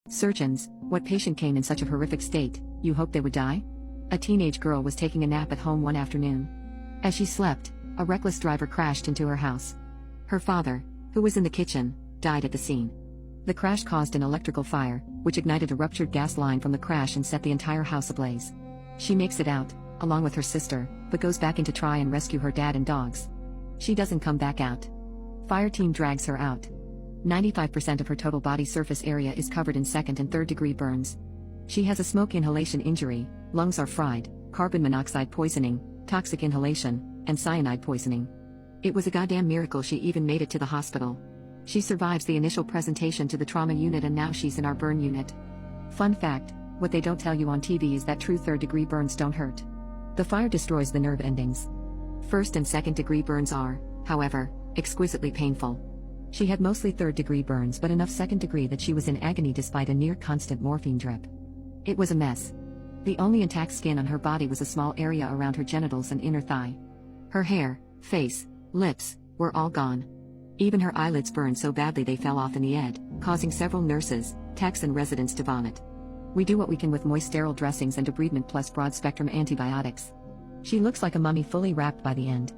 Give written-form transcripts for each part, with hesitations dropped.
Surgeons, what patient came in such a horrific state, you hoped they would die? A teenage girl was taking a nap at home one afternoon. As she slept, a reckless driver crashed into her house. Her father, who was in the kitchen, died at the scene. The crash caused an electrical fire, which ignited a ruptured gas line from the crash and set the entire house ablaze. She makes it out, along with her sister, but goes back in to try and rescue her dad and dogs. She doesn't come back out. Fire team drags her out. 95% of her total body surface area is covered in second and third degree burns. She has a smoke inhalation injury, lungs are fried, carbon monoxide poisoning, toxic inhalation, and cyanide poisoning. It was a goddamn miracle she even made it to the hospital. She survives the initial presentation to the trauma unit and now she's in our burn unit. Fun fact, what they don't tell you on TV is that true third-degree burns don't hurt. The fire destroys the nerve endings. First and second degree burns are, however, exquisitely painful. She had mostly third-degree burns but enough second degree that she was in agony despite a near-constant morphine drip. It was a mess. The only intact skin on her body was a small area around her genitals and inner thigh. Her hair, face, lips, were all gone. Even her eyelids burned so badly they fell off in the ED, causing several nurses, techs and residents to vomit. We do what we can with moist sterile dressings and debridement plus broad-spectrum antibiotics. She looks like a mummy fully wrapped by the end.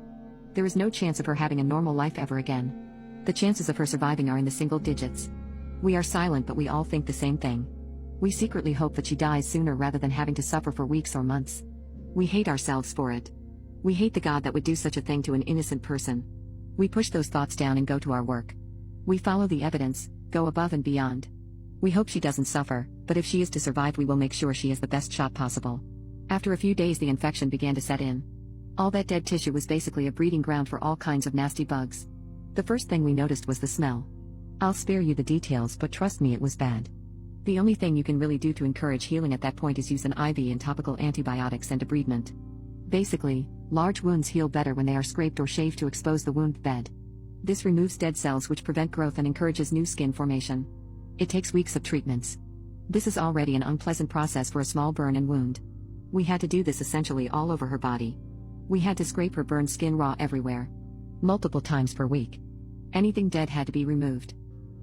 There is no chance of her having a normal life ever again. The chances of her surviving are in the single digits. We are silent but we all think the same thing. We secretly hope that she dies sooner rather than having to suffer for weeks or months. We hate ourselves for it. We hate the God that would do such a thing to an innocent person. We push those thoughts down and go to our work. We follow the evidence, go above and beyond. We hope she doesn't suffer, but if she is to survive we will make sure she has the best shot possible. After a few days the infection began to set in. All that dead tissue was basically a breeding ground for all kinds of nasty bugs. The first thing we noticed was the smell. I'll spare you the details but trust me it was bad. The only thing you can really do to encourage healing at that point is use an IV and topical antibiotics and debridement. Basically, large wounds heal better when they are scraped or shaved to expose the wound bed. This removes dead cells which prevent growth and encourages new skin formation. It takes weeks of treatments. This is already an unpleasant process for a small burn and wound. We had to do this essentially all over her body. We had to scrape her burned skin raw everywhere. Multiple times per week. Anything dead had to be removed.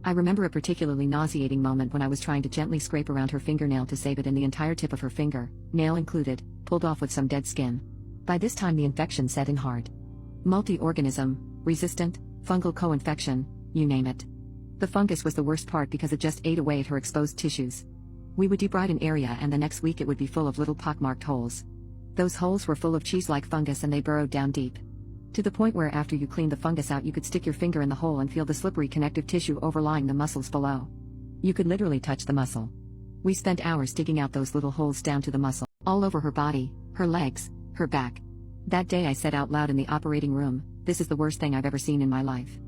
I remember a particularly nauseating moment when I was trying to gently scrape around her fingernail to save it and the entire tip of her finger, nail included, pulled off with some dead skin. By this time the infection set in hard. Multi-organism, resistant, fungal co-infection, you name it. The fungus was the worst part because it just ate away at her exposed tissues. We would debride an area and the next week it would be full of little pockmarked holes. Those holes were full of cheese-like fungus and they burrowed down deep. To the point where after you cleaned the fungus out you could stick your finger in the hole and feel the slippery connective tissue overlying the muscles below. You could literally touch the muscle. We spent hours digging out those little holes down to the muscle, all over her body, her legs, her back. That day I said out loud in the operating room, "This is the worst thing I've ever seen in my life."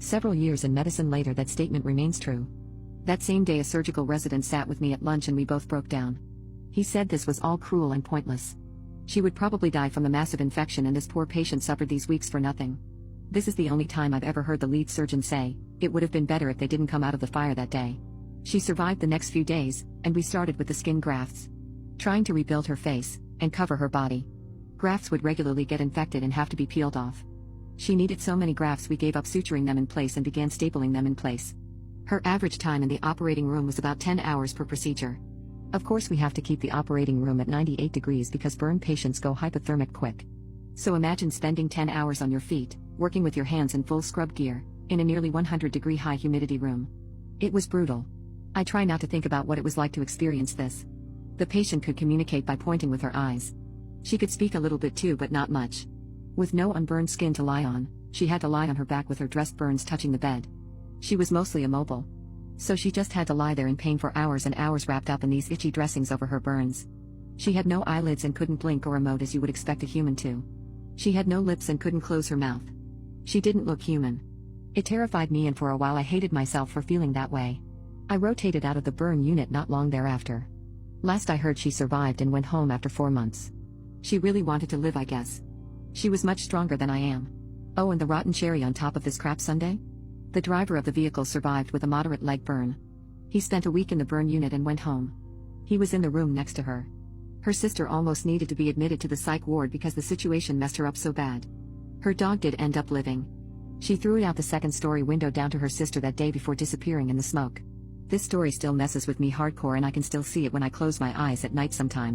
Several years in medicine later that statement remains true. That same day a surgical resident sat with me at lunch and we both broke down. He said this was all cruel and pointless. She would probably die from the massive infection and this poor patient suffered these weeks for nothing. This is the only time I've ever heard the lead surgeon say, "It would have been better if they didn't come out of the fire that day." She survived the next few days, and we started with the skin grafts. Trying to rebuild her face, and cover her body. Grafts would regularly get infected and have to be peeled off. She needed so many grafts we gave up suturing them in place and began stapling them in place. Her average time in the operating room was about 10 hours per procedure. Of course we have to keep the operating room at 98 degrees because burn patients go hypothermic quick. So imagine spending 10 hours on your feet, working with your hands in full scrub gear, in a nearly 100-degree high humidity room. It was brutal. I try not to think about what it was like to experience this. The patient could communicate by pointing with her eyes. She could speak a little bit too but not much. With no unburned skin to lie on, she had to lie on her back with her dressed burns touching the bed. She was mostly immobile. So she just had to lie there in pain for hours and hours wrapped up in these itchy dressings over her burns. She had no eyelids and couldn't blink or emote as you would expect a human to. She had no lips and couldn't close her mouth. She didn't look human. It terrified me and for a while I hated myself for feeling that way. I rotated out of the burn unit not long thereafter. Last I heard she survived and went home after 4 months. She really wanted to live, I guess. She was much stronger than I am. Oh, and the rotten cherry on top of this crap sundae? The driver of the vehicle survived with a moderate leg burn. He spent a week in the burn unit and went home. He was in the room next to her. Her sister almost needed to be admitted to the psych ward because the situation messed her up so bad. Her dog did end up living. She threw it out the second-story window down to her sister that day before disappearing in the smoke. This story still messes with me hardcore and I can still see it when I close my eyes at night sometimes.